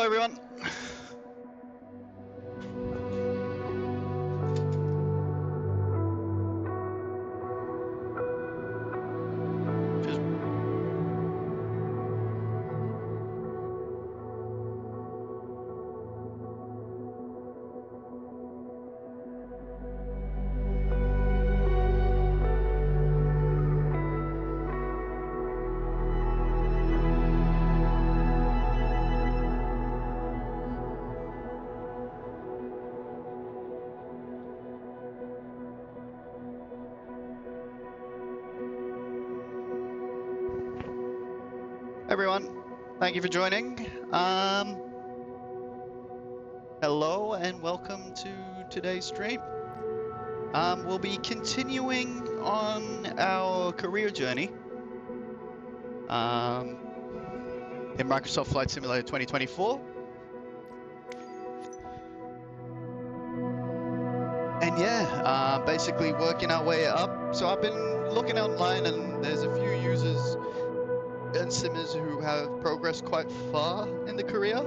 everyone. Everyone, thank you for joining. Hello and welcome to today's stream. We'll be continuing on our career journey in Microsoft Flight Simulator 2024. And yeah, basically working our way up. So I've been looking online and there's a few users and simmers who have progressed quite far in the career,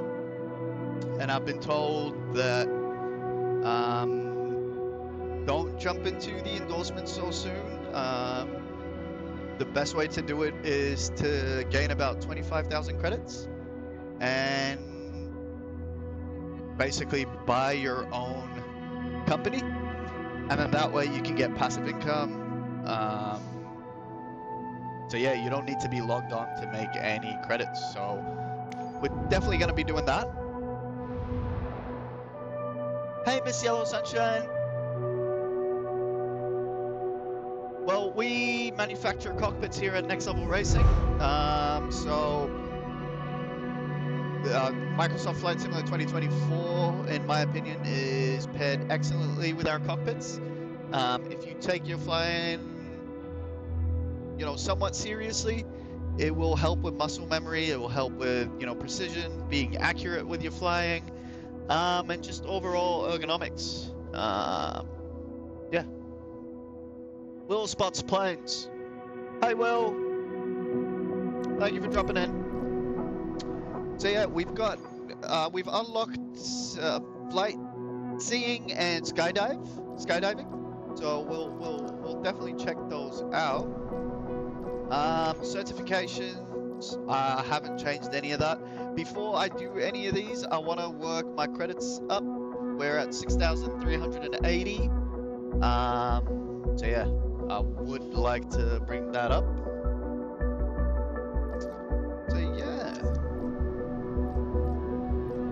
and I've been told that don't jump into the endorsement so soon. The best way to do it is to gain about 25,000 credits and basically buy your own company, and then that way you can get passive income. So yeah, you don't need to be logged on to make any credits. So we're definitely going to be doing that. Hey, Miss Yellow Sunshine. Well, we manufacture cockpits here at Next Level Racing. Microsoft Flight Simulator 2024, in my opinion, is paired excellently with our cockpits. If you take your flying somewhat seriously, it will help with muscle memory, it will help with, precision, being accurate with your flying, and just overall ergonomics. Yeah. Will spots planes. Hi, Will. Thank you for dropping in. So yeah, we've unlocked flight seeing and skydiving. So we'll definitely check those out. Certifications, I haven't changed any of that. Before I do any of these, I want to work my credits up. We're at 6,380. So yeah, I would like to bring that up. So yeah.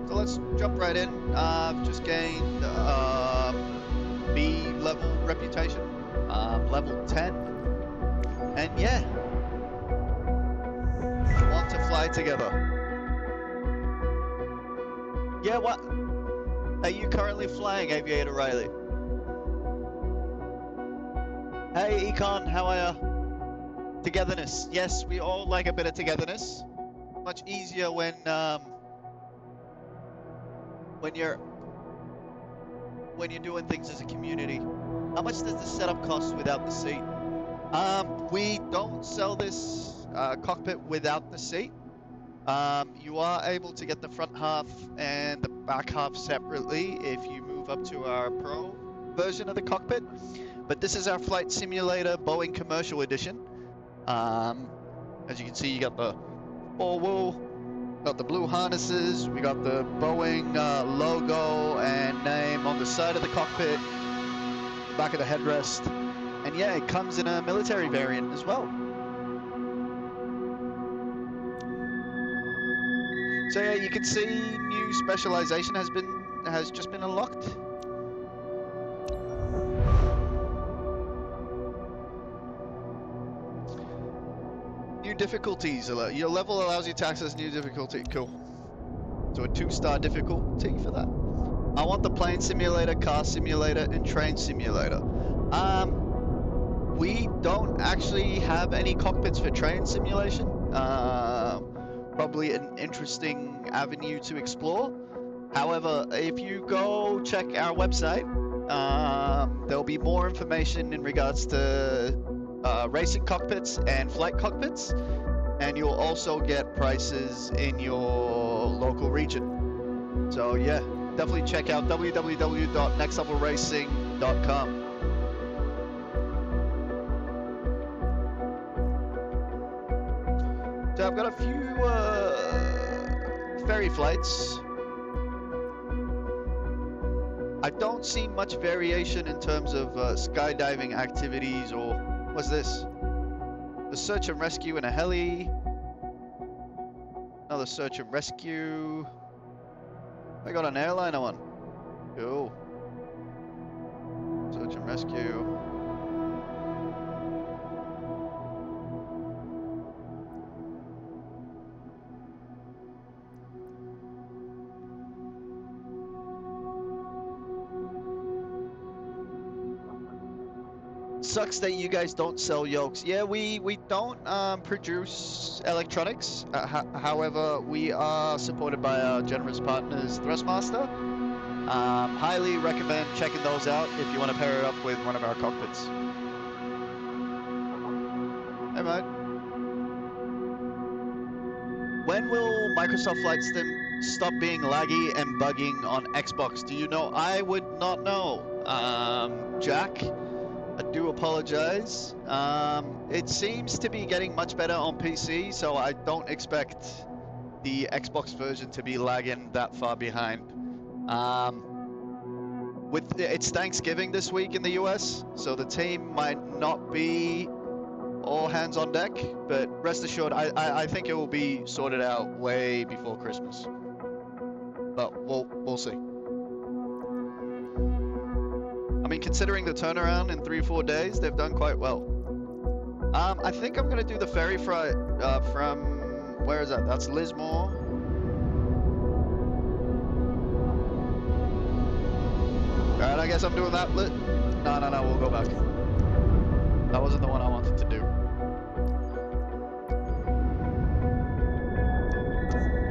So let's jump right in. I've just gained B level reputation, level 10. And yeah, want to fly together. Yeah, what? Are you currently flying, Aviator Riley? Hey, Econ, how are ya? Togetherness. Yes, we all like a bit of togetherness. Much easier when you're doing things as a community. How much does the setup cost without the seat? We don't sell this cockpit without the seat. You are able to get the front half and the back half separately if you move up to our Pro version of the cockpit. But this is our Flight Simulator Boeing Commercial Edition. As you can see, you got the full wool, got the blue harnesses, we got the Boeing logo and name on the side of the cockpit, back of the headrest. And yeah, it comes in a military variant as well. So yeah, you can see new specialization has just been unlocked. New difficulties. Your level allows you to access new difficulty. Cool. So a 2-star difficulty for that. I want the plane simulator, car simulator, and train simulator. We don't actually have any cockpits for train simulation. Probably an interesting avenue to explore. However, if you go check our website, there'll be more information in regards to racing cockpits and flight cockpits, and you'll also get prices in your local region. So yeah, definitely check out www.nextlevelracing.com. So I've got a few ferry flights. I don't see much variation in terms of skydiving activities or what's this? The search and rescue in a heli. Another search and rescue. I got an airliner one. Cool. Search and rescue. Sucks that you guys don't sell yokes. Yeah, we don't produce electronics. However, we are supported by our generous partners, Thrustmaster. Highly recommend checking those out if you want to pair it up with one of our cockpits. Hey, mate. When will Microsoft Flight Sim stop being laggy and bugging on Xbox? Do you know? I would not know. Jack, I do apologize. It seems to be getting much better on PC, so I don't expect the Xbox version to be lagging that far behind. It's Thanksgiving this week in the US, so the team might not be all hands on deck, but rest assured, I think it will be sorted out way before Christmas. But we'll see. I mean, considering the turnaround in 3 or 4 days, they've done quite well. I think I'm gonna do the ferry flight from, where is that? That's Lismore. Alright, I guess I'm doing that. No, we'll go back. That wasn't the one I wanted to do.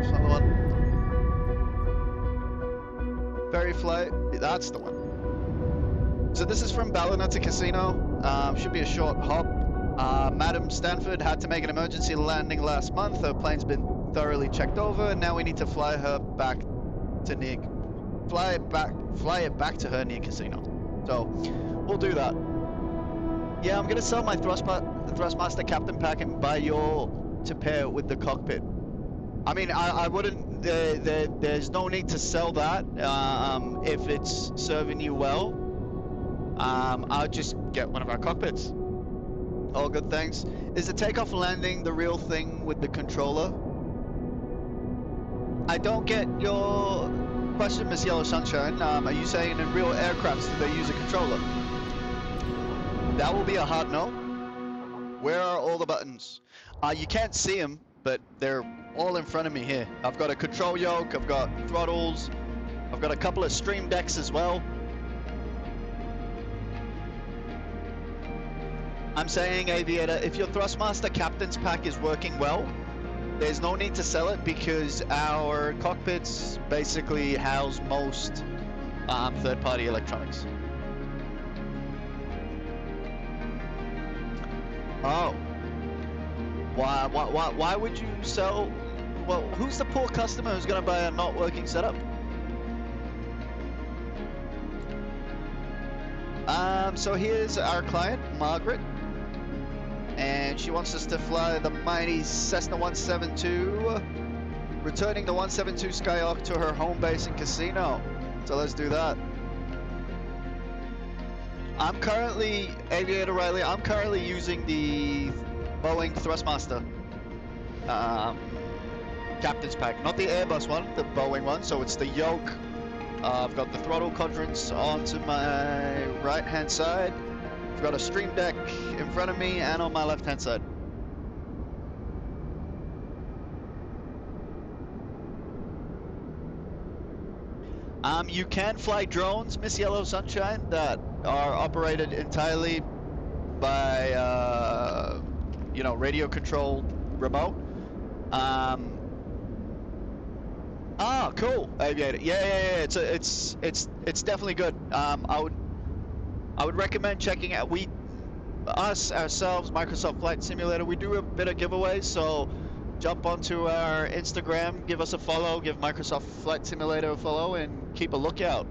That's not the one. Ferry flight, that's the one. So this is from Ballinata Casino. Should be a short hop. Madam Stanford had to make an emergency landing last month. Her plane's been thoroughly checked over, and now we need to fly her back to fly it back to her near casino. So we'll do that. Yeah, I'm gonna sell my Thrustmaster Captain Pack and buy your to pair with the cockpit. I mean, I wouldn't. There's no need to sell that if it's serving you well. I'll just get one of our cockpits. All good, thanks. Is the takeoff and landing the real thing with the controller? I don't get your question, Miss Yellow Sunshine. Are you saying in real aircrafts do they use a controller? That will be a hard no. Where are all the buttons? You can't see them, but they're all in front of me here. I've got a control yoke, I've got throttles, I've got a couple of stream decks as well. I'm saying, Aviator, if your Thrustmaster Captain's Pack is working well, there's no need to sell it because our cockpits basically house most third-party electronics. Oh. Why would you sell? Well, who's the poor customer who's going to buy a not working setup? So here's our client, Margaret. And she wants us to fly the mighty Cessna 172, returning the 172 Skyhawk to her home base and casino. So let's do that. I'm currently, Aviator Riley, I'm currently using the Boeing Thrustmaster Captain's Pack, not the Airbus one, the Boeing one. So it's the yoke. I've got the throttle quadrants onto my right-hand side. I've got a stream deck in front of me and on my left-hand side. You can fly drones, Miss Yellow Sunshine, that are operated entirely by, radio controlled remote. Cool, Aviator. Yeah. It's definitely good. I would recommend checking out. Ourselves, Microsoft Flight Simulator, we do a bit of giveaways. So jump onto our Instagram, give us a follow, give Microsoft Flight Simulator a follow, and keep a lookout.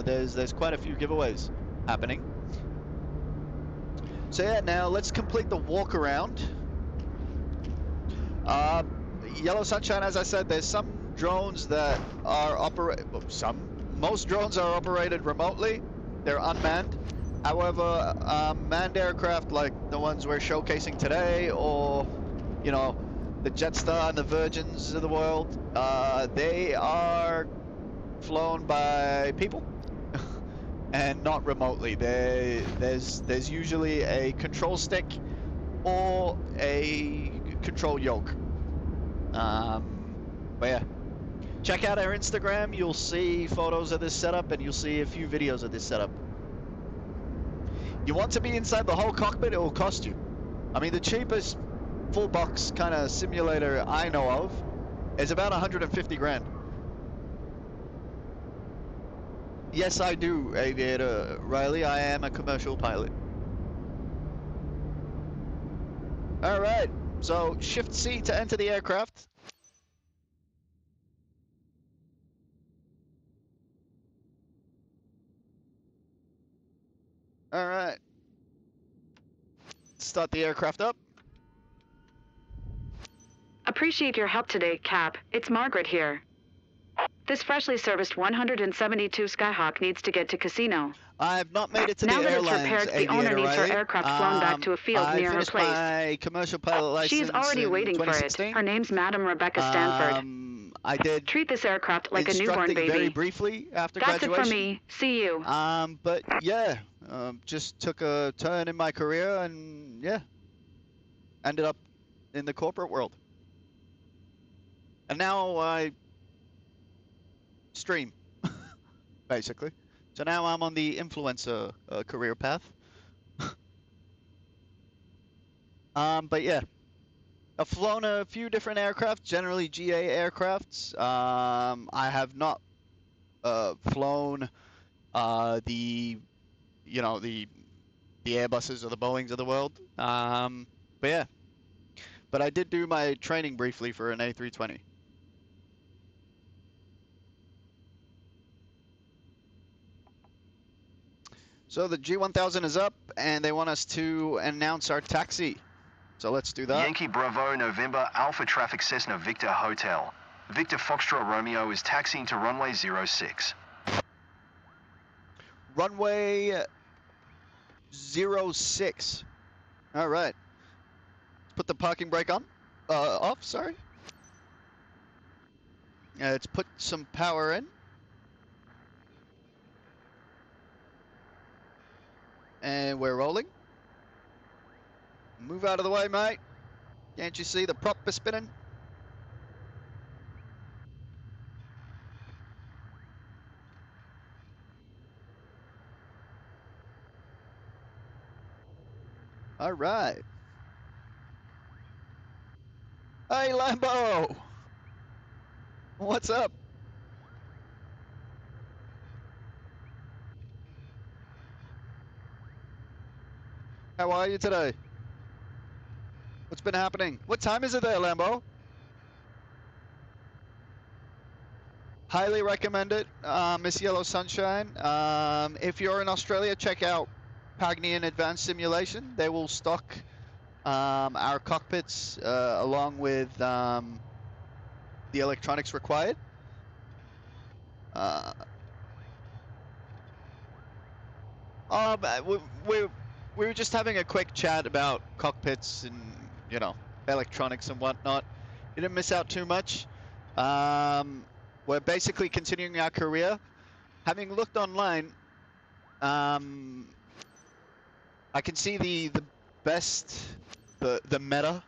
There's quite a few giveaways happening. So yeah, now let's complete the walk around. Yellow Sunshine, as I said, there's some drones that are most drones are operated remotely. They're unmanned. However, manned aircraft like the ones we're showcasing today, or, you know, the Jetstar and the Virgins of the world, they are flown by people and not remotely. There's usually a control stick or a control yoke. But yeah, check out our Instagram. You'll see photos of this setup, and you'll see a few videos of this setup. You want to be inside the whole cockpit, it will cost you. I mean, the cheapest full box kind of simulator I know of is about 150 grand. Yes, I do, Aviator Riley. I am a commercial pilot. All right, so Shift C to enter the aircraft. All right. Start the aircraft up. Appreciate your help today, Cap. It's Margaret here. This freshly serviced 172 Skyhawk needs to get to Casino. I have not made it to now the airlines. Now that it's repaired, the owner needs her aircraft flown back to a field near her place. My commercial pilot license. She's already waiting for it. Her name's Madam Rebecca Stanford. I did treat this aircraft like a newborn baby. Very briefly after graduation. That's it for me. See you. But yeah, just took a turn in my career, and yeah, ended up in the corporate world. And now I stream, basically. So now I'm on the influencer career path. But yeah, I've flown a few different aircraft, generally GA aircrafts. I have not flown the Airbuses or the Boeings of the world. But yeah, but I did do my training briefly for an A320. So the G1000 is up, and they want us to announce our taxi. So let's do that. Yankee Bravo November Alpha Traffic Cessna Victor Hotel. Victor Foxtrot Romeo is taxiing to runway 06. Runway 06. All right. Let's put the parking brake on. Off, sorry. Let's put some power in. And we're rolling. Move out of the way, mate. Can't you see the prop is spinning? All right. Hey, Lambo. What's up? How are you today? What's been happening? What time is it there, Lambo? Highly recommend it, Miss Yellow Sunshine. If you're in Australia, check out Pagnian Advanced Simulation. They will stock our cockpits along with the electronics required. We were just having a quick chat about cockpits and, you know, electronics and whatnot. You didn't miss out too much. We're basically continuing our career. Having looked online, I can see the meta.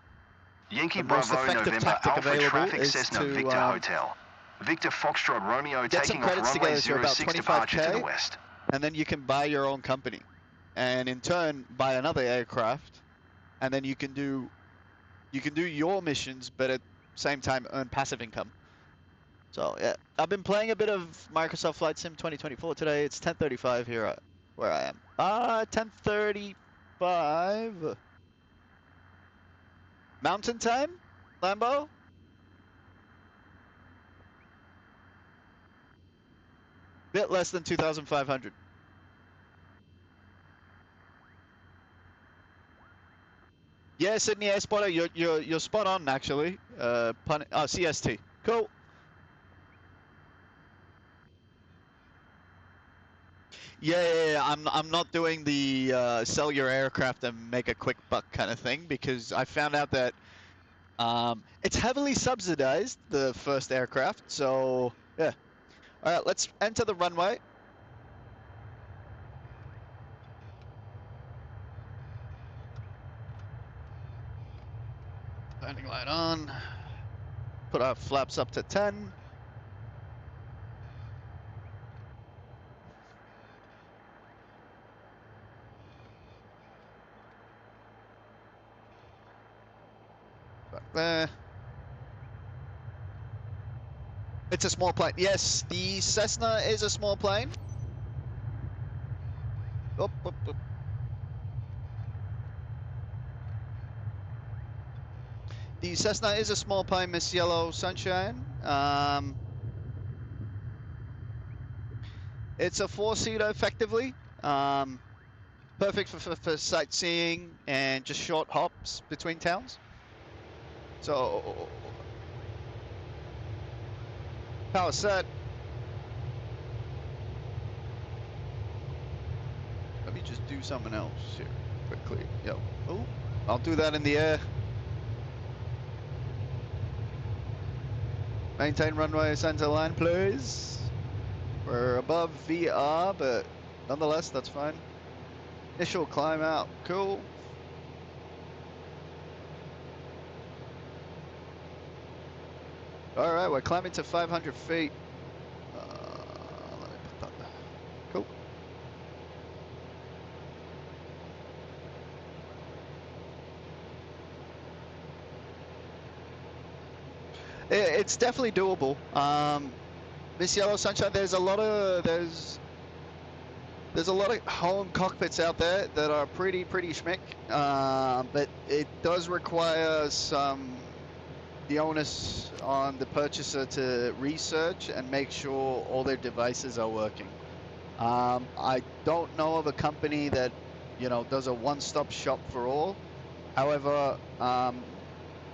Yankee Bravo November Alpha Traffic Cessna Victor Hotel. Victor Foxtrot Romeo taking off runway 06 departure to the west. And then you can buy your own company, and in turn buy another aircraft, and then you can do your missions, but at the same time earn passive income. So yeah, I've been playing a bit of Microsoft Flight Sim 2024 today. It's 10:35 here where I am. 10:35 Mountain Time. Lambo? Bit less than 2,500. Yeah, Sydney Air Spotter, you're spot on actually. CST. Cool. Yeah. I'm not doing the sell your aircraft and make a quick buck kind of thing because I found out that it's heavily subsidized, the first aircraft. So yeah. All right, let's enter the runway. Landing light on. Put our flaps up to 10. Back there. It's a small plane. Yes, the Cessna is a small plane. Up. The Cessna is a small plane, Miss Yellow Sunshine. It's a four-seater, effectively. Perfect for sightseeing and just short hops between towns. So, power set. Let me just do something else here quickly. Yo, oh, I'll do that in the air. Maintain runway center line, please. We're above VR, but nonetheless, that's fine. Initial climb out, cool. All right, we're climbing to 500 feet. Let me put that there. Cool. It's definitely doable. Miss Yellow Sunshine, there's a lot of home cockpits out there that are pretty schmick, but it does require the onus on the purchaser to research and make sure all their devices are working. I don't know of a company that does a one-stop shop for all. However,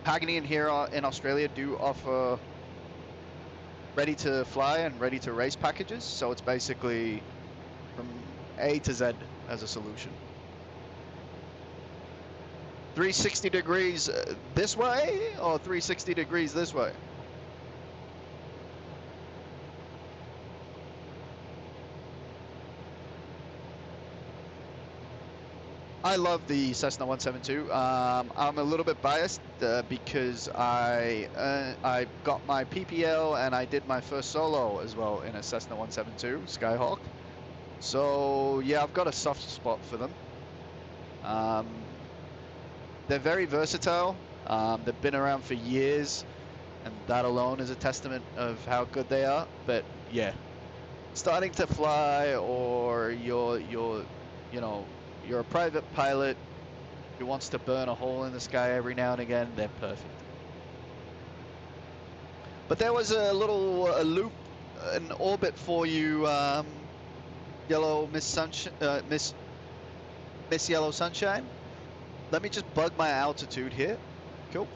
Pagani here in Australia do offer ready to fly and ready to race packages, so it's basically from A to Z as a solution. 360 degrees this way or 360 degrees this way? I love the Cessna 172. I'm a little bit biased because I got my PPL and I did my first solo as well in a Cessna 172 Skyhawk. So yeah, I've got a soft spot for them. They're very versatile. They've been around for years, and that alone is a testament of how good they are. But yeah, starting to fly, or you're a private pilot who wants to burn a hole in the sky every now and again, they're perfect. But there was a little loop, an orbit for you, Yellow Miss Yellow Sunshine. Let me just bug my altitude here. Cool.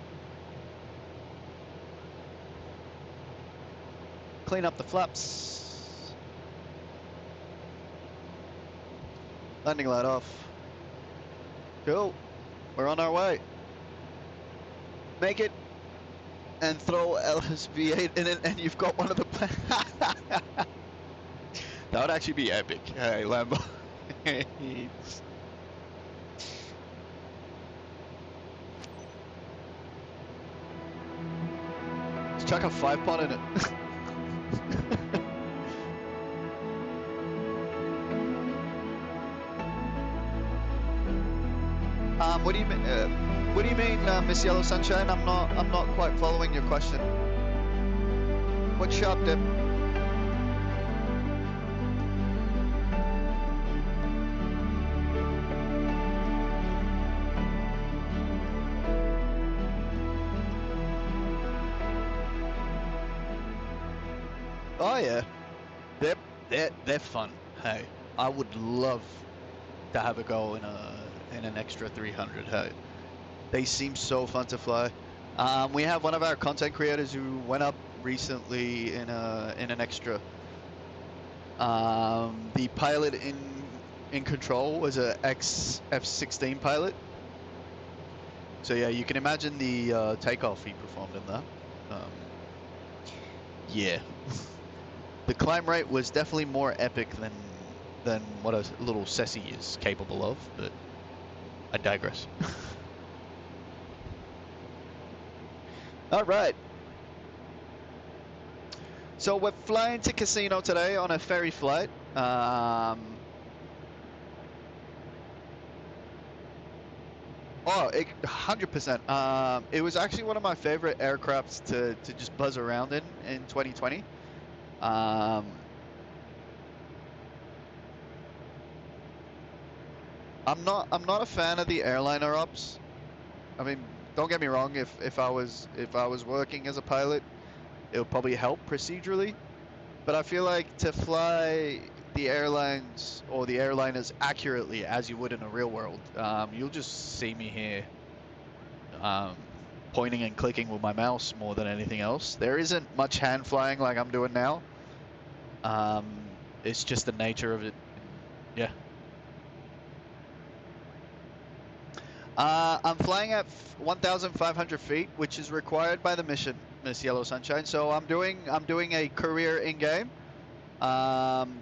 Clean up the flaps. Landing light off. Cool. We're on our way. Make it and throw LSV-8 in it, and you've got one of the that would actually be epic. Hey, Lambo. Let's chuck a 5-pot in it. What do you mean? What do you mean, Miss Yellow Sunshine? I'm not quite following your question. What shop, Dip? Oh yeah, they're fun. Hey, I would love to have a go in an extra 300. Hey, they seem so fun to fly. We have one of our content creators who went up recently in an extra. The pilot in control was a F-16 pilot. So yeah, you can imagine the takeoff he performed in that. Yeah, the climb rate was definitely more epic than what a little Cessy is capable of, but I digress. All right. So we're flying to Casino today on a ferry flight. Oh, 100%. It was actually one of my favorite aircrafts to just buzz around in 2020. I'm not a fan of the airliner ops. I mean, don't get me wrong. If I was working as a pilot, it would probably help procedurally. But I feel like to fly the airlines or the airliners accurately as you would in a real world, you'll just see me here pointing and clicking with my mouse more than anything else. There isn't much hand flying like I'm doing now. It's just the nature of it. Yeah. I'm flying at 1,500 feet, which is required by the mission, Miss Yellow Sunshine. So I'm doing a career in game.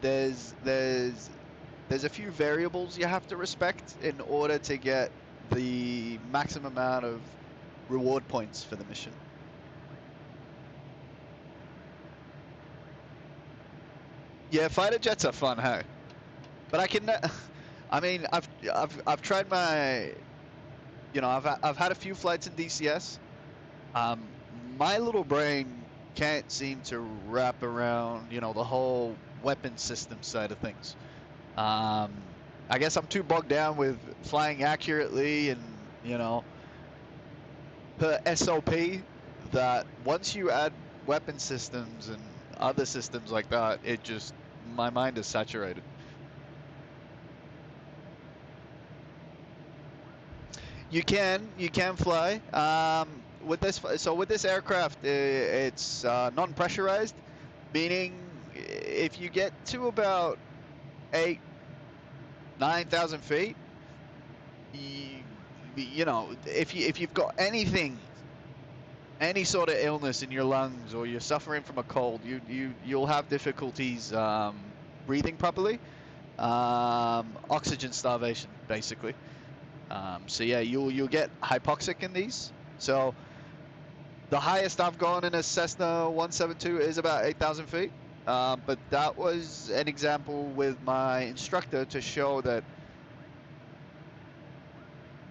There's a few variables you have to respect in order to get the maximum amount of reward points for the mission. Yeah, fighter jets are fun, hey. But I can, I mean, I've tried my, you know, I've had a few flights in DCS. My little brain can't seem to wrap around, you know, the whole weapon system side of things. I guess I'm too bogged down with flying accurately and, you know, per SOP that once you add weapon systems and other systems like that, it just, my mind is saturated. You can fly. With this aircraft, it's non-pressurized, meaning if you get to about 9,000 feet, you know, if you've got any sort of illness in your lungs or you're suffering from a cold, you'll have difficulties breathing properly, oxygen starvation basically. So yeah, you'll get hypoxic in these. So the highest I've gone in a Cessna 172 is about 8,000 feet. But that was an example with my instructor to show that,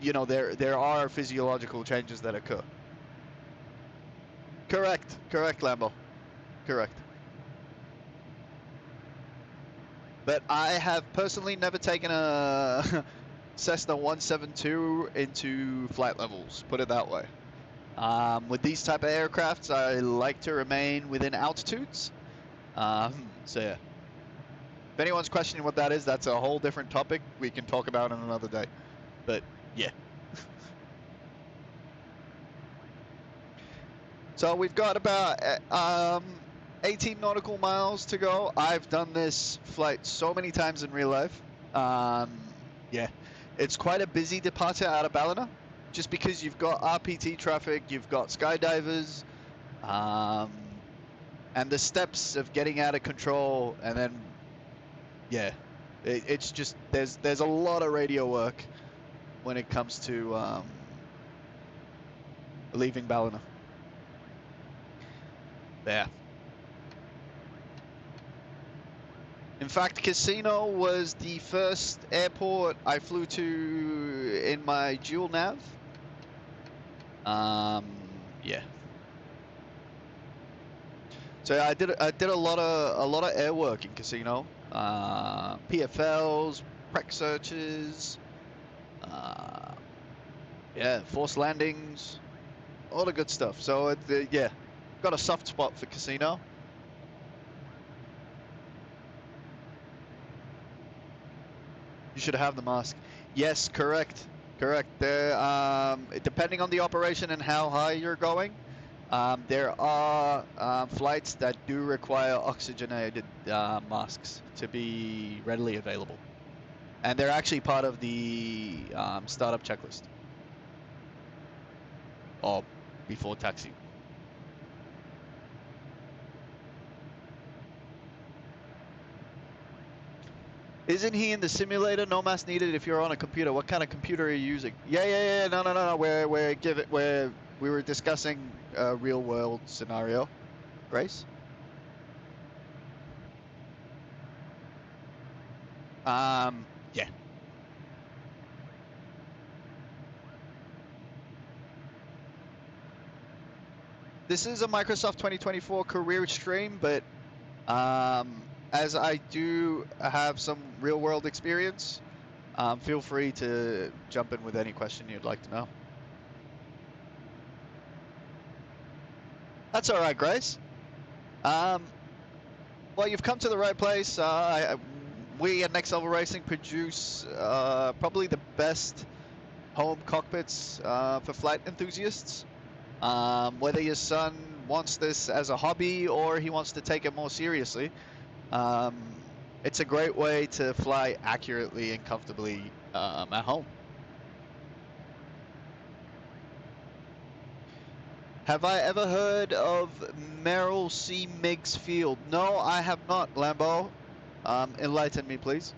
you know, there are physiological changes that occur. Correct, Lambo. Correct. But I have personally never taken a Cessna 172 into flight levels, put it that way. With these type of aircrafts, I like to remain within altitudes. So yeah. If anyone's questioning what that is, that's a whole different topic we can talk about on another day. But yeah. So we've got about 18 nautical miles to go. I've done this flight so many times in real life. Yeah, it's quite a busy departure out of Ballina, just because you've got RPT traffic, you've got skydivers, and the steps of getting out of control, and then, yeah, it's just, there's a lot of radio work when it comes to leaving Ballina. There. In fact, Casino was the first airport I flew to in my dual nav. Yeah. So I did a lot of air work in Casino. PFLs, prec searches, yeah, forced landings, all the good stuff. So yeah, got a soft spot for Casino. You should have the mask. Yes, correct. Correct. There, depending on the operation and how high you're going, there are flights that do require oxygenated masks to be readily available. And they're actually part of the startup checklist. Or before taxi. Isn't he in the simulator? No mask needed if you're on a computer. What kind of computer are you using? Yeah. No. We were discussing a real world scenario. Grace? Yeah. This is a Microsoft 2024 career stream, but as I do have some real world experience, feel free to jump in with any question you'd like to know. That's all right, Grace. Well, you've come to the right place. We at Next Level Racing produce probably the best home cockpits for flight enthusiasts. Whether your son wants this as a hobby or he wants to take it more seriously, it's a great way to fly accurately and comfortably at home. Have I ever heard of Merrill C. Meigs Field? No, I have not, Lambo. Enlighten me, please.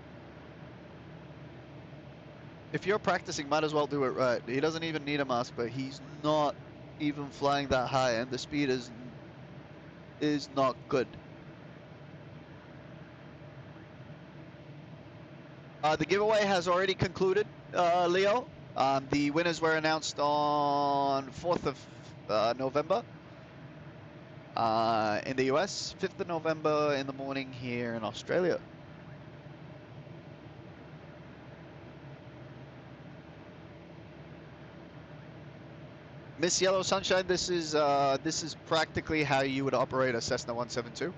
If you're practicing, might as well do it right. He doesn't even need a mask, but he's not even flying that high, and the speed is not good. The giveaway has already concluded, Leo. The winners were announced on 4th of November in the US, 5th of November in the morning here in Australia. Miss Yellow Sunshine, this is practically how you would operate a Cessna 172.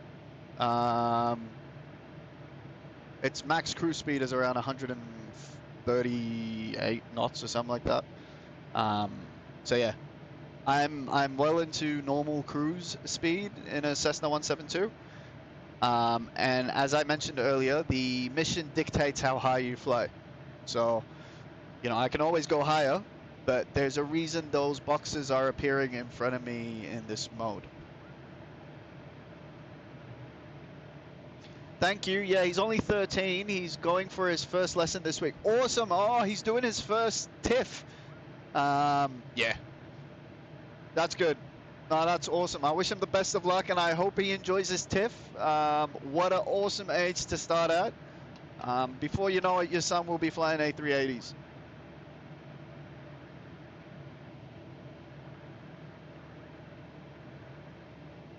Its max cruise speed is around 138 knots or something like that. So yeah, I'm well into normal cruise speed in a Cessna 172. And as I mentioned earlier, the mission dictates how high you fly. So, you know, I can always go higher, but there's a reason those boxes are appearing in front of me in this mode. Thank you. Yeah, he's only 13. He's going for his first lesson this week. Awesome. Oh, he's doing his first TIFF. Yeah. That's good. No, that's awesome. I wish him the best of luck, and I hope he enjoys his TIFF. What an awesome age to start at. Before you know it, your son will be flying A380s.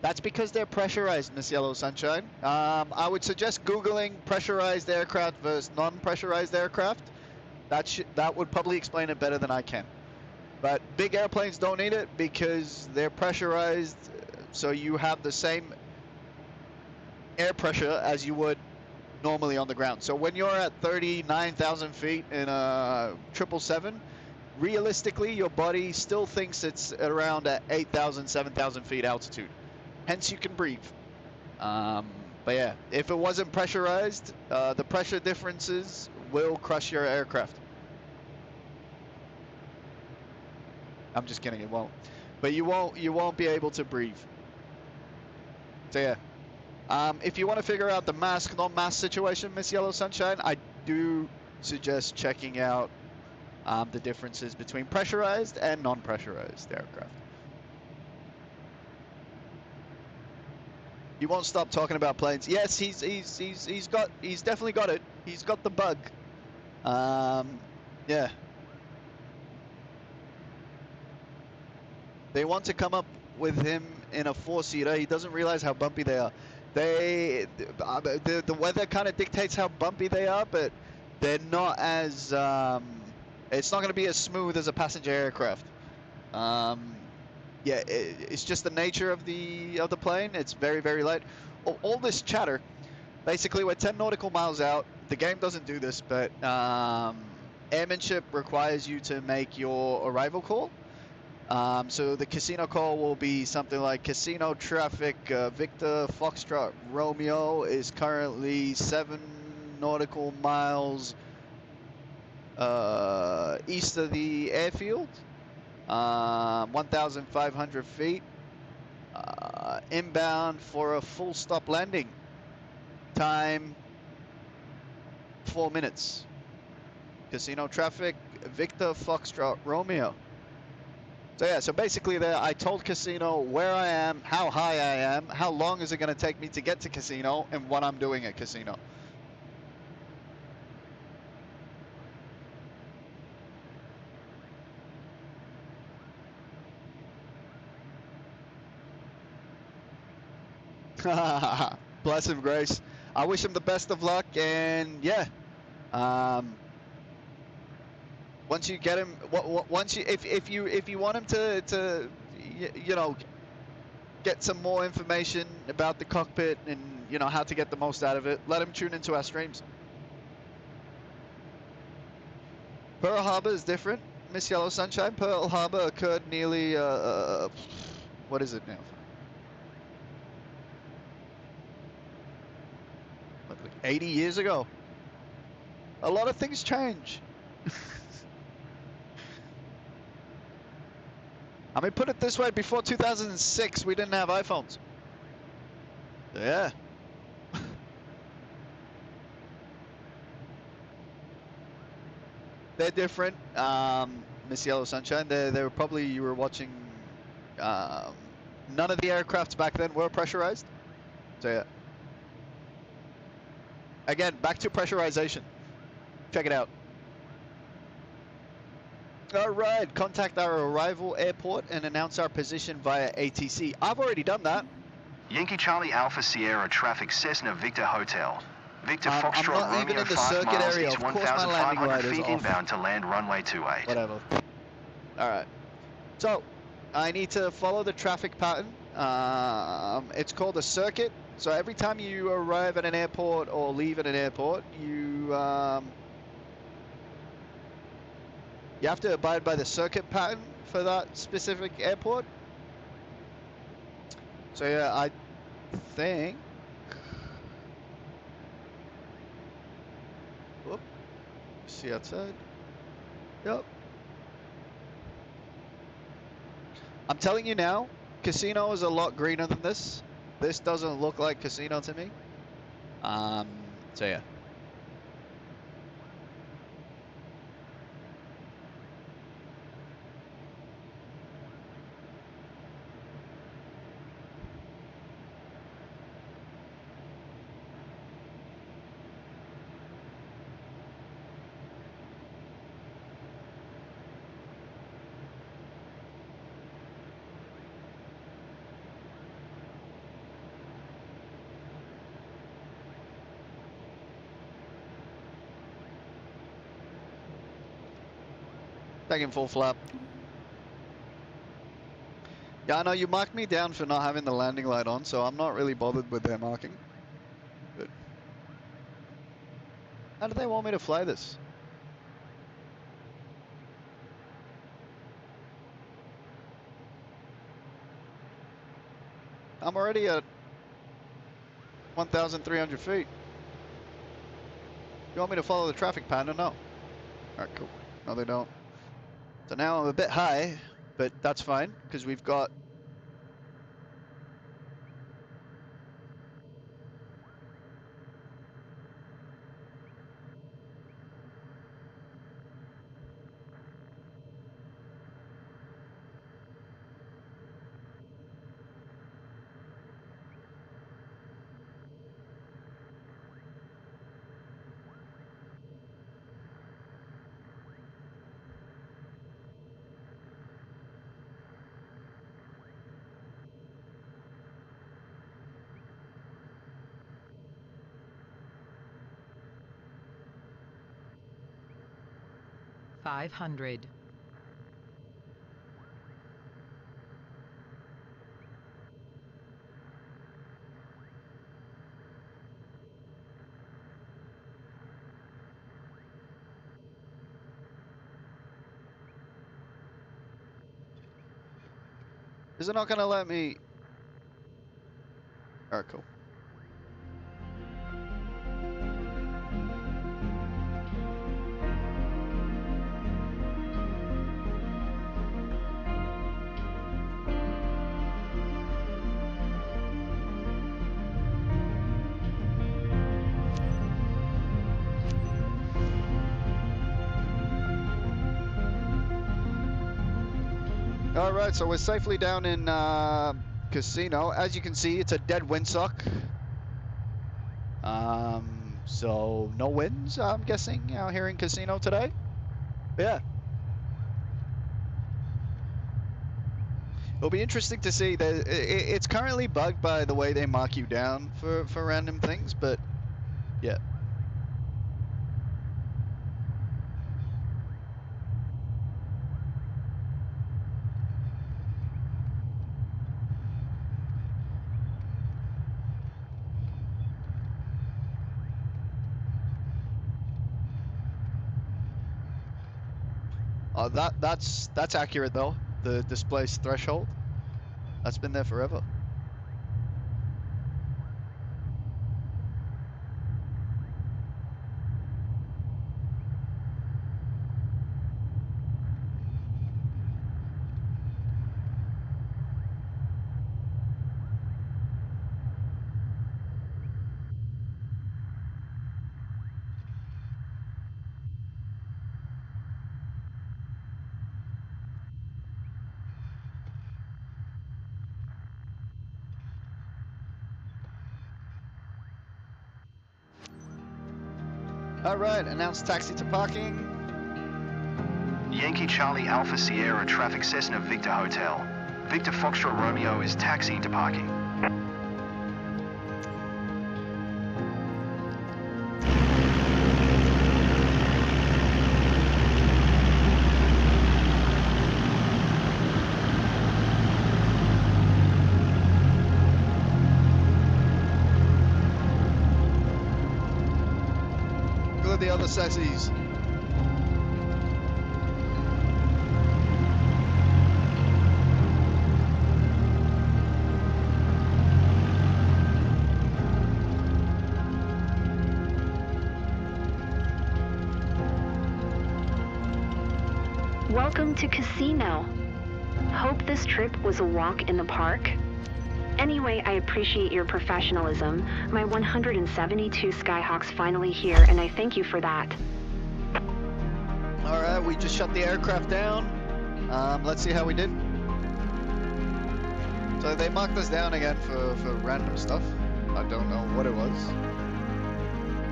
That's because they're pressurized, Miss Yellow Sunshine. I would suggest Googling pressurized aircraft versus non-pressurized aircraft. That would probably explain it better than I can. But big airplanes don't need it because they're pressurized, so you have the same air pressure as you would normally on the ground. So when you're at 39,000 feet in a 777, realistically, your body still thinks it's around at 8,000, 7,000 feet altitude. Hence, you can breathe. But yeah, if it wasn't pressurized, the pressure differences will crush your aircraft. I'm just kidding, it won't. But you won't be able to breathe. So yeah. If you want to figure out the mask, non-mask situation, Miss Yellow Sunshine, I do suggest checking out the differences between pressurized and non-pressurized aircraft. You won't stop talking about planes. Yes, he's definitely got it. He's got the bug. Yeah. They want to come up with him in a four-seater. He doesn't realize how bumpy they are. The weather kind of dictates how bumpy they are, but they're not as it's not going to be as smooth as a passenger aircraft. Yeah, it's just the nature of the plane. It's very, very light. All this chatter, basically we're 10 nautical miles out. the game doesn't do this, but airmanship requires you to make your arrival call. So the casino call will be something like casino traffic, Victor Foxtrot Romeo is currently 7 nautical miles east of the airfield, 1,500 feet, inbound for a full stop landing. Time 4 minutes. Casino traffic, Victor Foxtrot Romeo. So yeah, so basically there I told Casino where I am, how high I am, how long is it going to take me to get to Casino, and what I'm doing at Casino. Bless him, Grace. I wish him the best of luck, and yeah, once you get him, once you, if you want him to you know, get some more information about the cockpit and you know how to get the most out of it, let him tune into our streams. Pearl Harbor is different, Miss Yellow Sunshine. Pearl Harbor occurred nearly what is it now? Like 80 years ago. A lot of things change. I mean, put it this way, before 2006, we didn't have iPhones. Yeah. They're different. Miss Yellow Sunshine, they were probably, you were watching, none of the aircrafts back then were pressurized. So yeah. Again, back to pressurization. Check it out. All right, contact our arrival airport and announce our position via ATC. I've already done that. Yankee Charlie Alpha Sierra traffic Cessna Victor Hotel. Victor Foxtrot I'm not even Romeo in the 5 circuit miles, area. it's Of course my landing 1,500 light is feet off. inbound to land runway 28. Whatever. All right. So, I need to follow the traffic pattern. It's called a circuit. So every time you arrive at an airport or leave at an airport, you have to abide by the circuit pattern for that specific airport. So yeah, I think. Whoop. See outside. Yep. I'm telling you now, Casino is a lot greener than this. This doesn't look like Casino to me. So yeah. Taking full flap. Yeah, I know you marked me down for not having the landing light on, so I'm not really bothered with their marking. But how do they want me to fly this? I'm already at 1,300 feet. You want me to follow the traffic pattern or no? Alright, cool. No, they don't. So now I'm a bit high, but that's fine, because we've got... $500. Is it not gonna let me? Alright, cool. All right, so we're safely down in Casino. As you can see, it's a dead windsock. So no winds, I'm guessing, out here in Casino today. Yeah. It'll be interesting to see that it's currently bugged by the way they mark you down for random things, but yeah. That's accurate though. The displaced threshold. That's been there forever. All right, announce taxi to parking. Yankee Charlie Alpha Sierra traffic Cessna Victor Hotel. Victor Foxtrot Romeo is taxiing to parking. The other sassies. Welcome to Casino. Hope this trip was a walk in the park. Anyway, I appreciate your professionalism. My 172 Skyhawk's finally here, and I thank you for that. All right, we just shut the aircraft down. Let's see how we did. So they marked us down again for random stuff. I don't know what it was.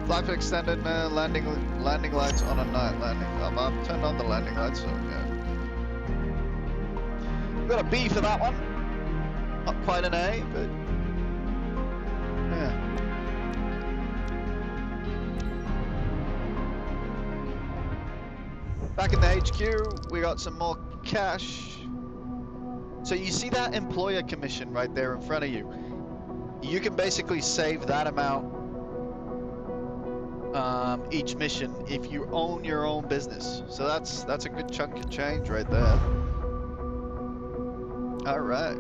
Flight extended, landing lights on a night landing. I've turned on the landing lights, so yeah. We got a B for that one. Not quite an A, but yeah. Back in the HQ, we got some more cash. So you see that employer commission right there in front of you. You can basically save that amount each mission if you own your own business. So that's a good chunk of change right there. All right.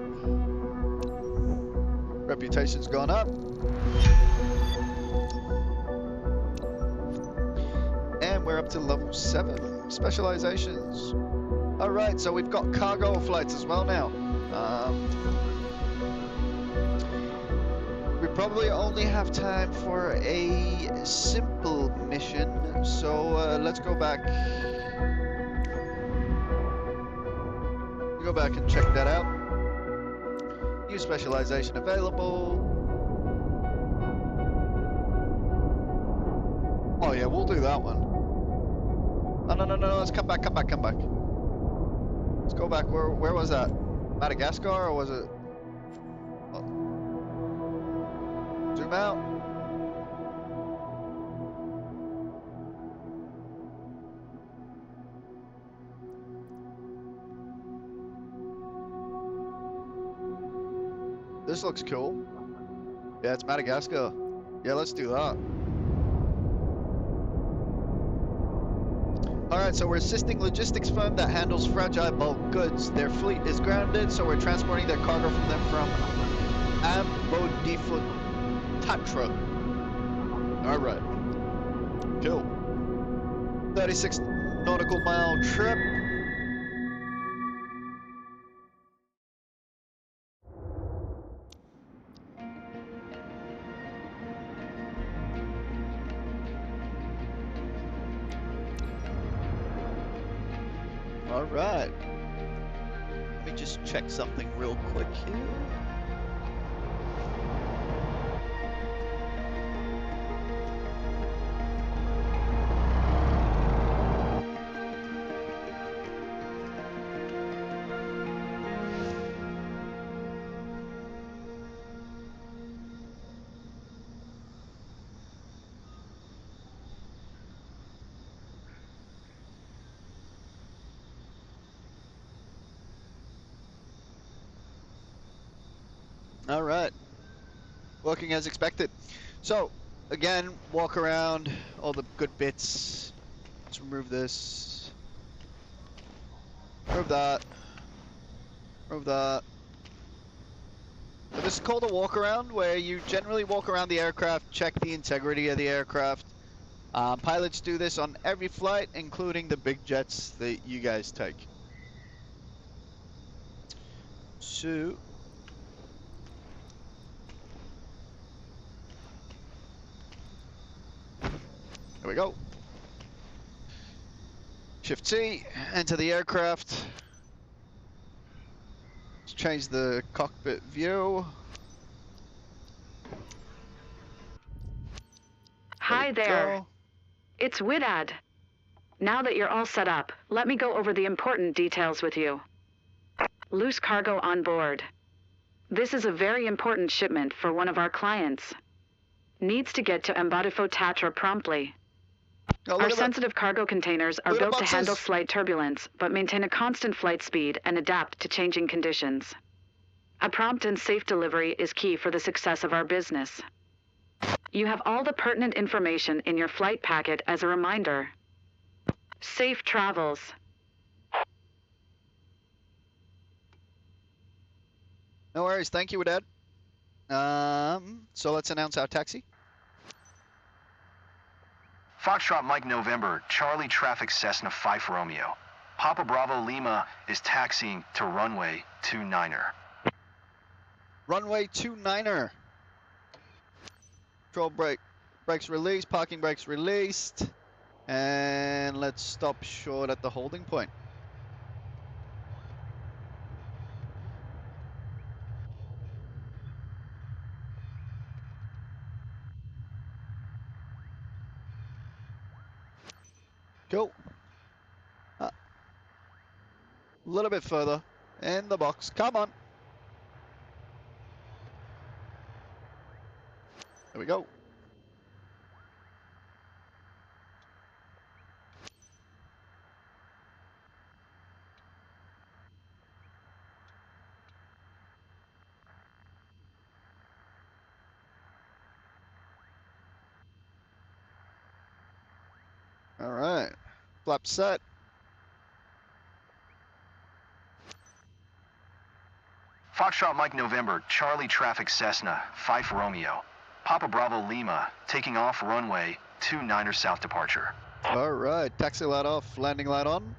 Reputation's gone up. And we're up to level 7. Specializations. Alright, so we've got cargo flights as well now. We probably only have time for a simple mission, so let's go back. Go back and check that out. New specialization available. Oh yeah, we'll do that one. No, let's come back. Let's go back. Where was that? Madagascar, or was it? Oh. Zoom out. This looks cool. Yeah, it's Madagascar. Yeah, let's do that. Alright, Alright, so we're assisting logistics firm that handles fragile bulk goods. Their fleet is grounded, so we're transporting their cargo from them from Ambodifutatra. Alright. Cool. 36 nautical mile trip. Alright. Let me just check something real quick here. All right, working as expected. So, again, walk around all the good bits. Let's remove this. Remove that. Remove that. So this is called a walk around, where you generally walk around the aircraft, check the integrity of the aircraft. Pilots do this on every flight, including the big jets that you guys take. So, there we go. Shift T, enter the aircraft. Let's change the cockpit view. Hi there. It's Widad. Now that you're all set up, let me go over the important details with you. Loose cargo on board. This is a very important shipment for one of our clients. Needs to get to Ambodifutatra promptly. Our sensitive cargo containers are built to handle slight turbulence, but maintain a constant flight speed and adapt to changing conditions. A prompt and safe delivery is key for the success of our business. You have all the pertinent information in your flight packet as a reminder. Safe travels. No worries, thank you, Dad. So let's announce our taxi. Foxtrot Mike November, Charlie Traffic Cessna 5 Romeo. Papa Bravo Lima is taxiing to runway 29er. Runway 29er. Control brakes released, parking brakes released. And let's stop short at the holding point. Cool. A little bit further in the box. Come on. There we go. All right. Flap set. Foxtrot Mike November, Charlie Traffic Cessna 5 Romeo. Papa Bravo Lima, taking off runway 29er south departure. All right, taxi light off, landing light on.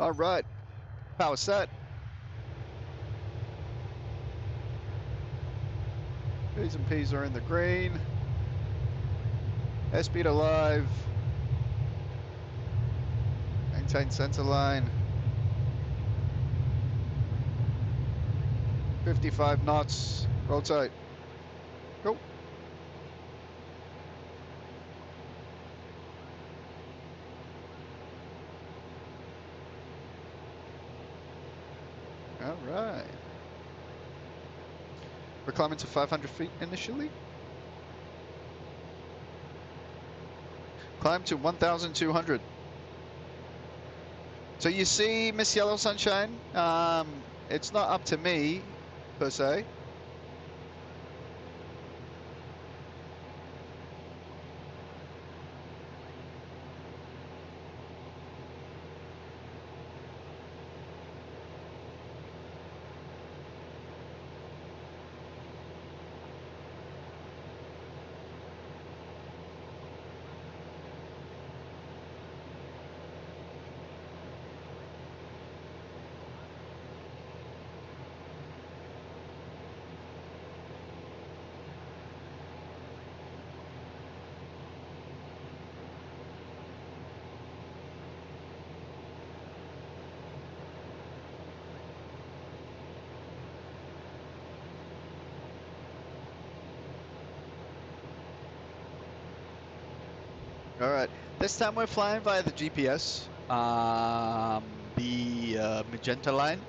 All right, power set. P's and P's are in the green. Airspeed alive. Maintain center line. 55 knots. Roll tight. Go. All right. We're climbing to 500 feet initially. Climb to 1,200. So you see, Miss Yellow Sunshine, it's not up to me, per se. All right, this time we're flying via the GPS, the magenta line.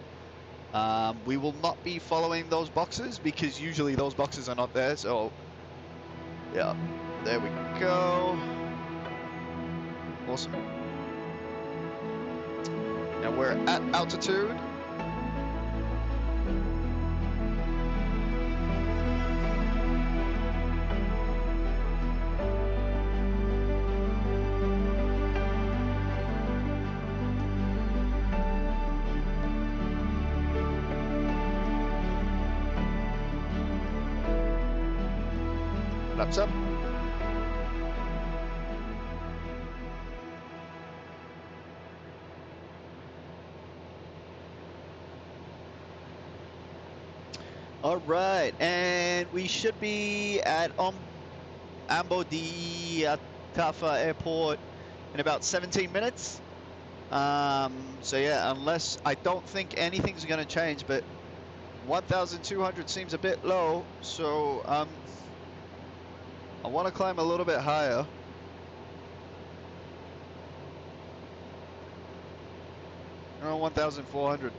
We will not be following those boxes because usually those boxes are not there, so yeah, there we go. Awesome. And we're at altitude. Laps up. All right, and we should be at Ambo de Atafa Airport in about 17 minutes. So yeah, unless I don't think anything's going to change, but 1,200 seems a bit low, so I want to climb a little bit higher. Around 1,400.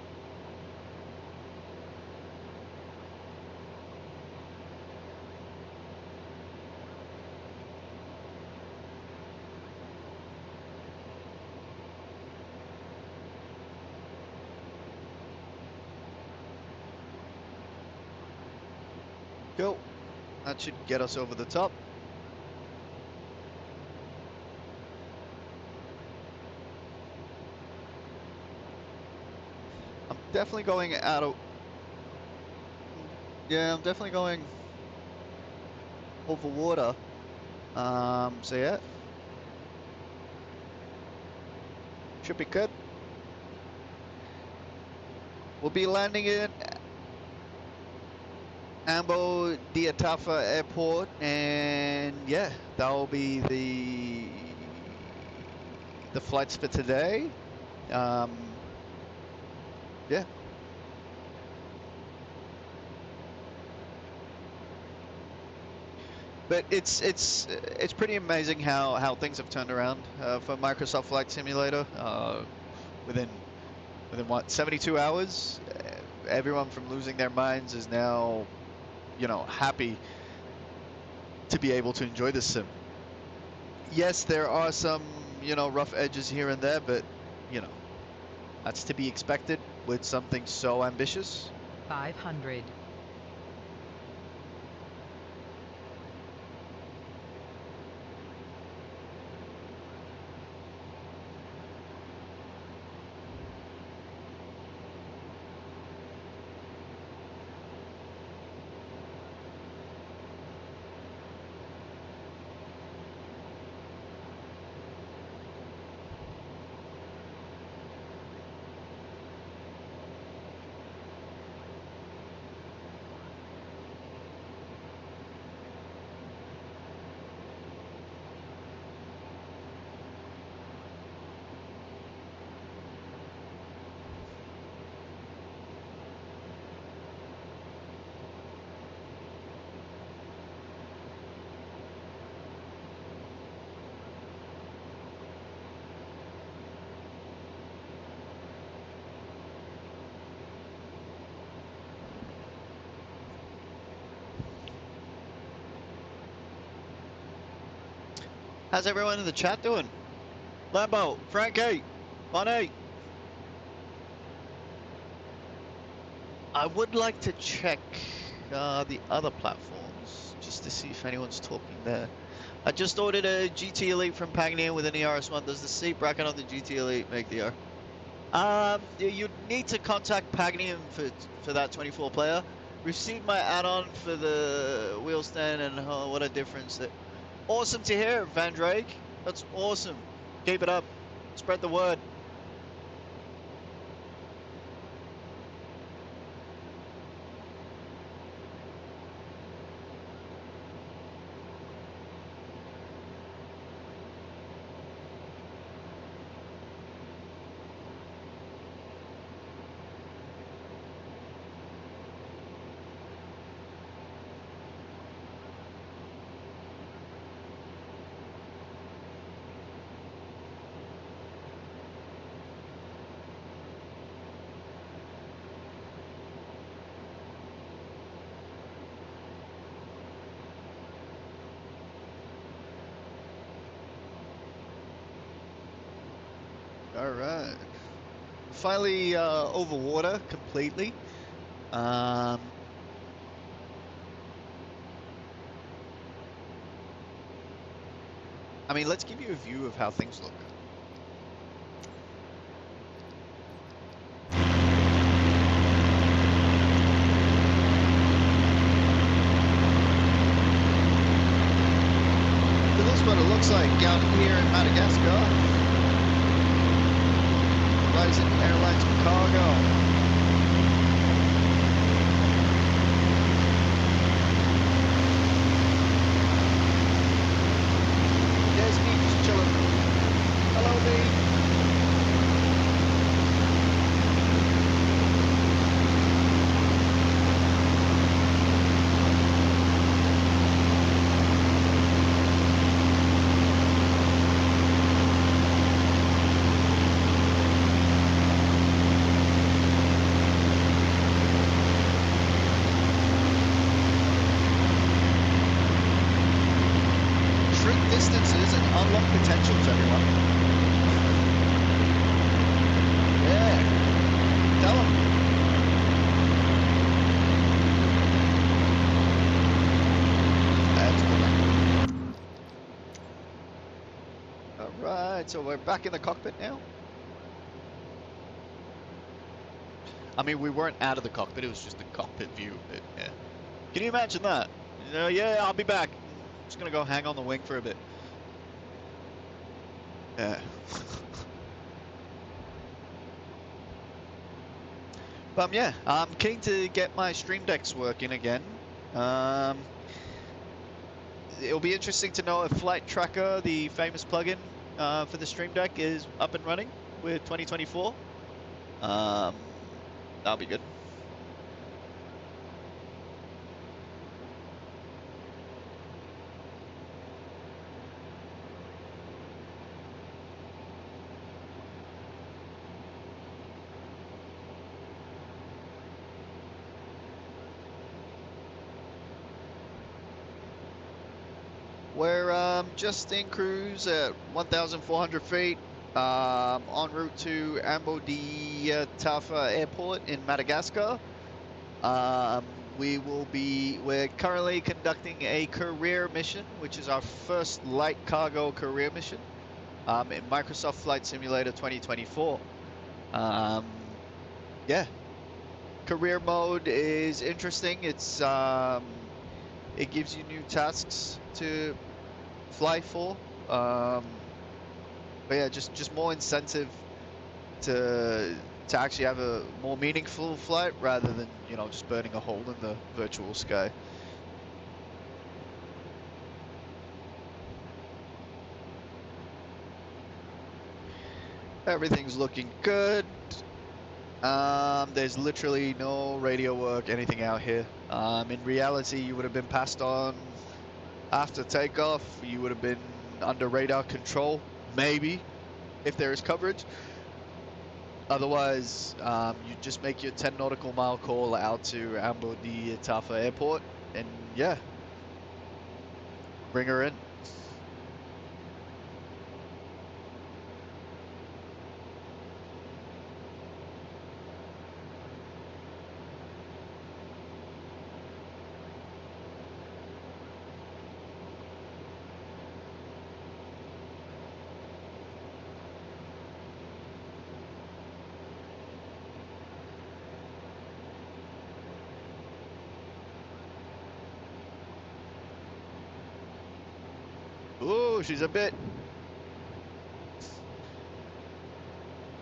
Go. That should get us over the top. I'm definitely going out of... Yeah, I'm definitely going over water. So yeah. Should be good. We'll be landing in Ambo de Atafa Airport, and yeah, that will be the flights for today. Yeah. But it's pretty amazing how things have turned around for Microsoft Flight Simulator. Within what, 72 hours, everyone from losing their minds is now, you know, happy to be able to enjoy this sim. Yes, there are some, you know, rough edges here and there, but you know, that's to be expected with something so ambitious. 500. How's everyone in the chat doing? Lambo, Frankie, Bonnie, I would like to check the other platforms just to see if anyone's talking there. I just ordered a GT Elite from Pagnier with an ERS1. Does the seat bracket on the GT Elite make the error? You need to contact Pagnier for that 24 player. Received my add-on for the wheel stand, and what a difference! Awesome to hear, Van Drake. That's awesome. Keep it up. Spread the word. All right. Finally over water completely. I mean, let's give you a view of how things look. So this is what it looks like out here in Madagascar. Horizon Airlines cargo. There's me just chilling. Hello, me. Distances and unlock potentials, everyone. Yeah. Tell them. That's good. Alright, so we're back in the cockpit now. I mean, we weren't out of the cockpit, it was just the cockpit view, but yeah. Can you imagine that? You know, yeah, I'll be back. Just gonna go hang on the wing for a bit. Yeah. But yeah, I'm keen to get my Stream Decks working again. It'll be interesting to know if Flight Tracker, the famous plugin for the Stream Deck, is up and running with 2024. That'll be good. We're just in cruise at 1,400 feet, en route to Ambo de Tafa Airport in Madagascar. We're currently conducting a career mission, which is our first light cargo career mission in Microsoft Flight Simulator 2024. Yeah, career mode is interesting. It's it gives you new tasks to fly for, but yeah, just more incentive to actually have a more meaningful flight rather than, you know, just burning a hole in the virtual sky. Everything's looking good. There's literally no radio work, anything out here. In reality, you would have been passed on after takeoff. You would have been under radar control, maybe, if there is coverage. Otherwise, you just make your 10 nautical mile call out to Ambo de Tafa Airport, and yeah, bring her in. Oh, she's a bit.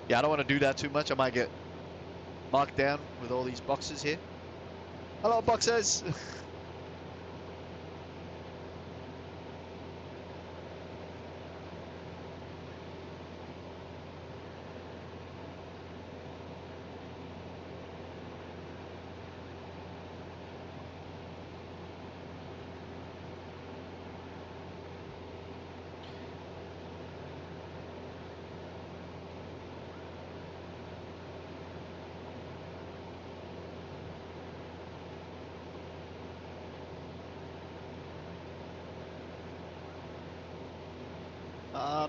Yeah, I don't want to do that too much. I might get marked down with all these boxes here. Hello, boxers.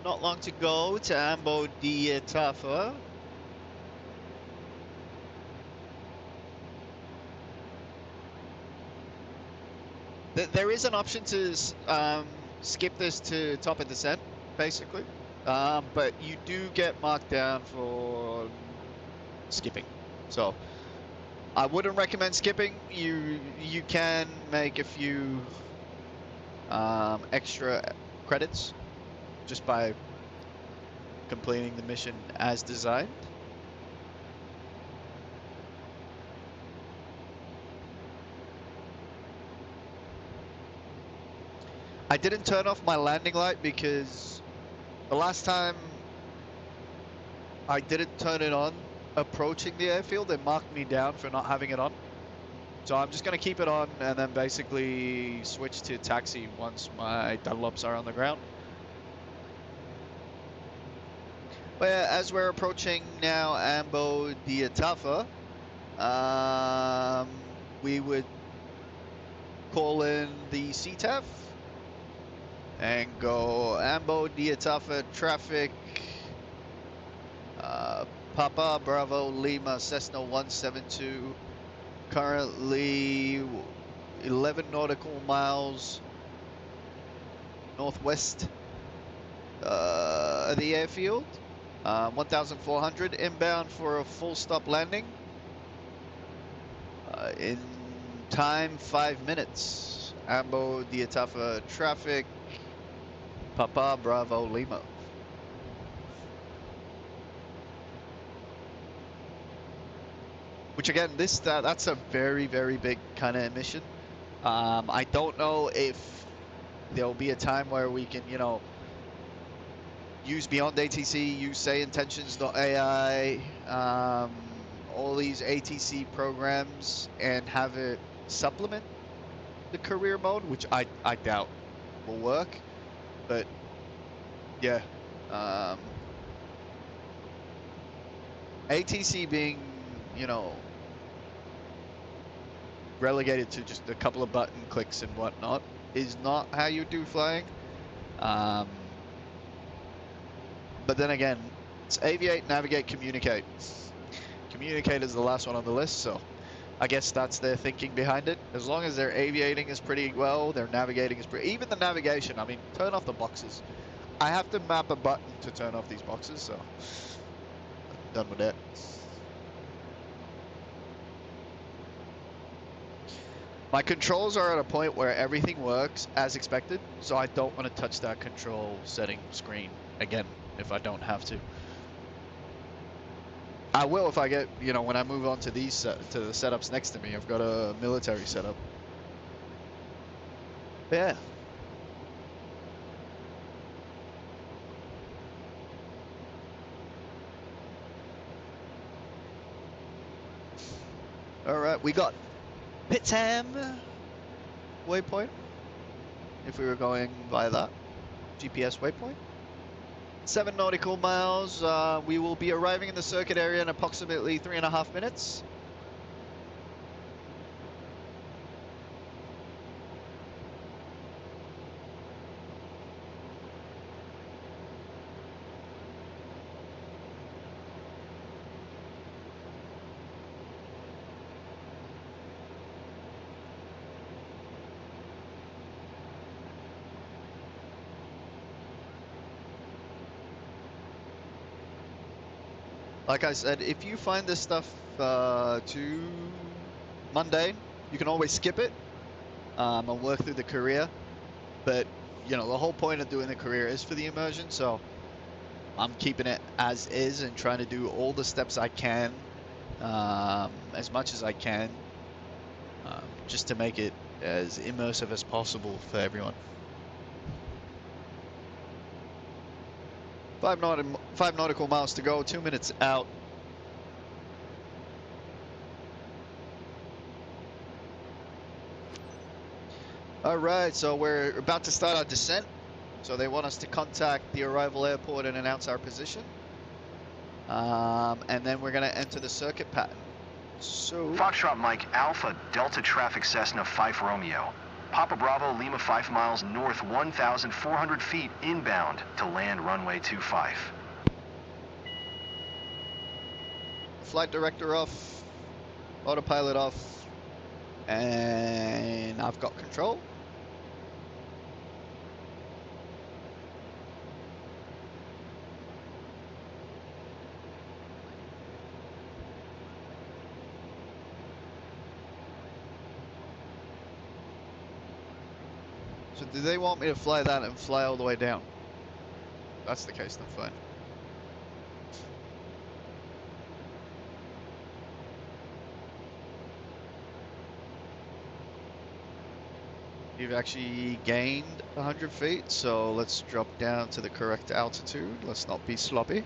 Not long to go to Ambo di Tafa. There is an option to skip this to top of descent, basically, but you do get marked down for skipping. So I wouldn't recommend skipping. You can make a few extra credits just by completing the mission as designed. I didn't turn off my landing light because the last time I didn't turn it on approaching the airfield, it marked me down for not having it on. So I'm just going to keep it on and then basically switch to taxi once my Dunlops are on the ground. Well, as we're approaching now Ambo di Tafa, we would call in the CTAF and go Ambo di Tafa traffic, Papa Bravo Lima Cessna 172, currently 11 nautical miles northwest of the airfield. 1,400 inbound for a full stop landing. In time, 5 minutes. Ambo di Tafa traffic, Papa Bravo Lima. Which again, that's a very, very big kind of mission. I don't know if there'll be a time where we can, you know, use Beyond ATC, use Say Intentions.ai, all these ATC programs, and have it supplement the career mode, which I doubt will work. But yeah, ATC being, you know, relegated to just a couple of button clicks and whatnot is not how you do flying. But then again, it's aviate, navigate, communicate. Communicate is the last one on the list, so I guess that's their thinking behind it. As long as their aviating is pretty well, their navigating is pretty... Even the navigation, I mean, turn off the boxes. I have to map a button to turn off these boxes, so I'm done with that. My controls are at a point where everything works as expected, so I don't want to touch that control setting screen again if I don't have to. I will if I get, you know, when I move on to these to the setups next to me. I've got a military setup. Yeah. All right, we got Pitham waypoint. If we were going by that GPS waypoint. 7 nautical miles. We will be arriving in the circuit area in approximately 3.5 minutes. Like I said, if you find this stuff too mundane, you can always skip it and work through the career. But you know, the whole point of doing the career is for the immersion, so I'm keeping it as is and trying to do all the steps I can, as much as I can, just to make it as immersive as possible for everyone. 5 nautical miles to go, 2 minutes out. All right, so we're about to start our descent. So they want us to contact the arrival airport and announce our position. And then we're going to enter the circuit pattern. So Foxtrot Mike Alpha Delta Traffic Cessna 5 Romeo. Papa Bravo Lima 5 miles north 1,400 feet inbound to land runway 25. Flight director off, autopilot off, and I've got control. So do they want me to fly that and fly all the way down? If that's the case, then fine. You've actually gained 100 feet, so let's drop down to the correct altitude. Let's not be sloppy.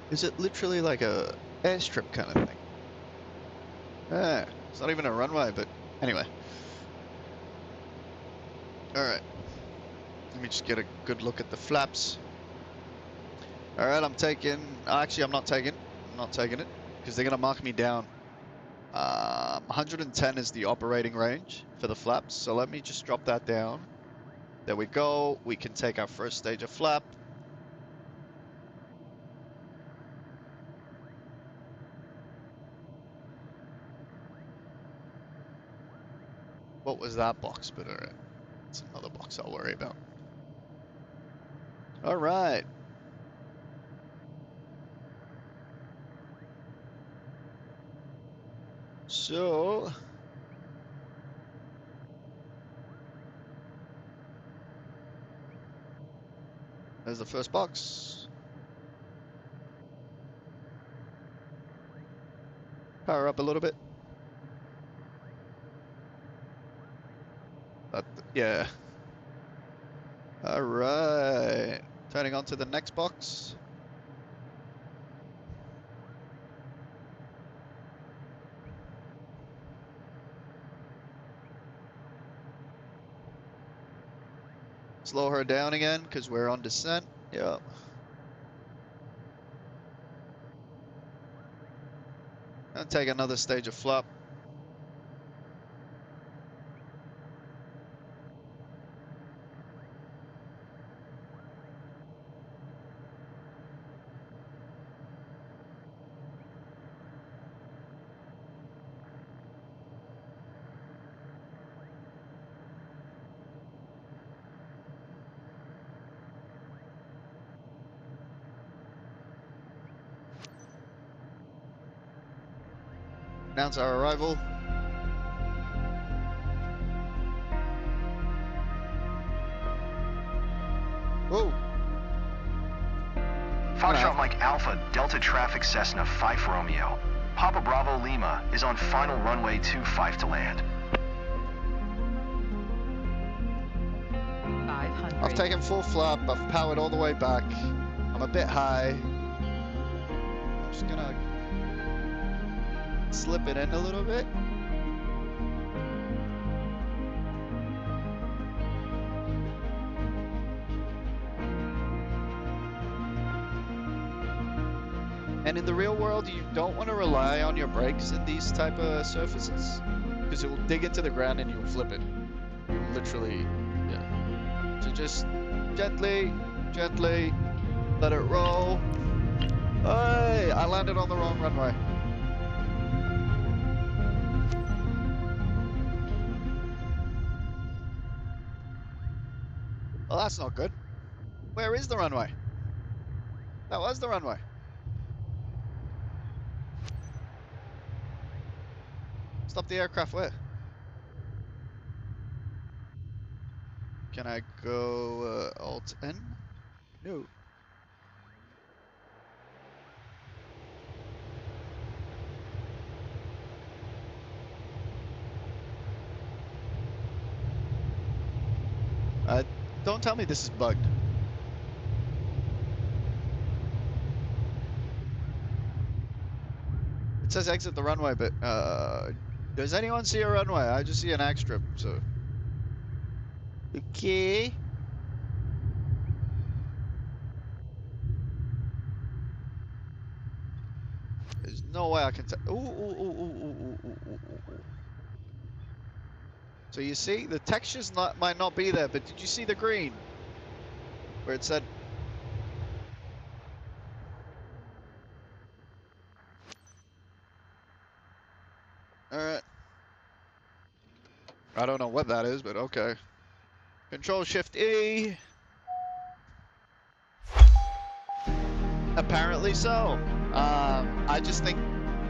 Is it literally like a airstrip kind of thing? It's not even a runway, but anyway. Alright. Let me just get a good look at the flaps. Alright, I'm taking... Actually, I'm not taking it, because they're going to mark me down. 110 is the operating range for the flaps, so let me just drop that down. There we go. We can take our first stage of flap. What was that box? But alright. It's another box I'll worry about. Alright. So... there's the first box. Power up a little bit. Yeah. Alright. Turning on to the next box. Slow her down again because we're on descent. Yeah. And take another stage of flap. Announce our arrival. Whoa. Foxtrot Mike Alpha Delta Traffic Cessna 5 Romeo. Papa Bravo Lima is on final runway 25 to land. 500. I've taken full flap. I've powered all the way back. I'm a bit high. I'm just gonna slip it in a little bit. And in the real world, you don't want to rely on your brakes in these type of surfaces, because it will dig into the ground and you'll flip it. You'll literally, yeah. So just gently, gently, let it roll. Hey, I landed on the wrong runway. Well, that's not good. Where is the runway? That was the runway. Stop the aircraft where? Can I go Alt N? No. Don't tell me this is bugged. It says exit the runway, but does anyone see a runway? I just see an axe strip, so. Okay. There's no way I can tell. Ooh, ooh, ooh, ooh, ooh, ooh, ooh, ooh. So you see, the textures might not be there, but did you see the green? Where it said... Alright. I don't know what that is, but okay. Control Shift E. Apparently so. I just think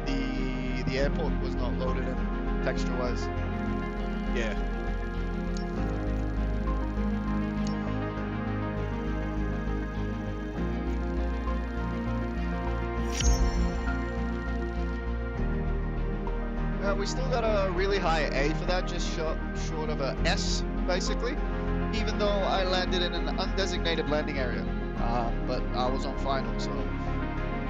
the airport was not loaded in texture-wise. Yeah. We still got a really high A for that, just short of a S, basically. Even though I landed in an undesignated landing area. But I was on final, so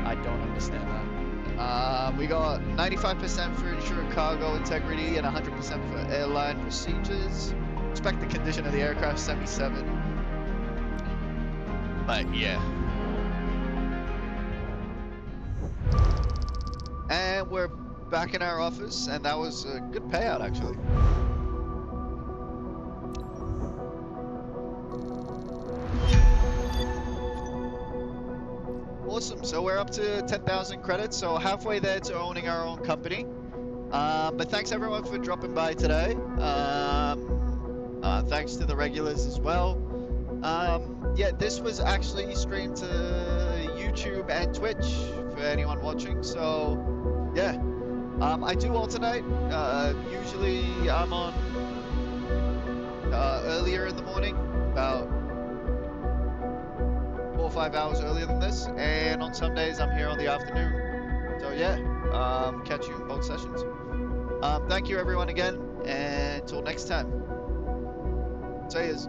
I don't understand that. We got 95% for ensuring cargo integrity and 100% for airline procedures. Expected condition of the aircraft, 77. But yeah. And we're back in our office, and that was a good payout, actually. Awesome, so we're up to 10,000 credits, so halfway there to owning our own company. But thanks everyone for dropping by today. Thanks to the regulars as well. Yeah, this was actually streamed to YouTube and Twitch for anyone watching, so yeah. I do alternate. Usually I'm on earlier in the morning, about 4 or 5 hours earlier than this, and on some days I'm here on the afternoon. So yeah, catch you in both sessions. Thank you everyone again, and until next time. See yous.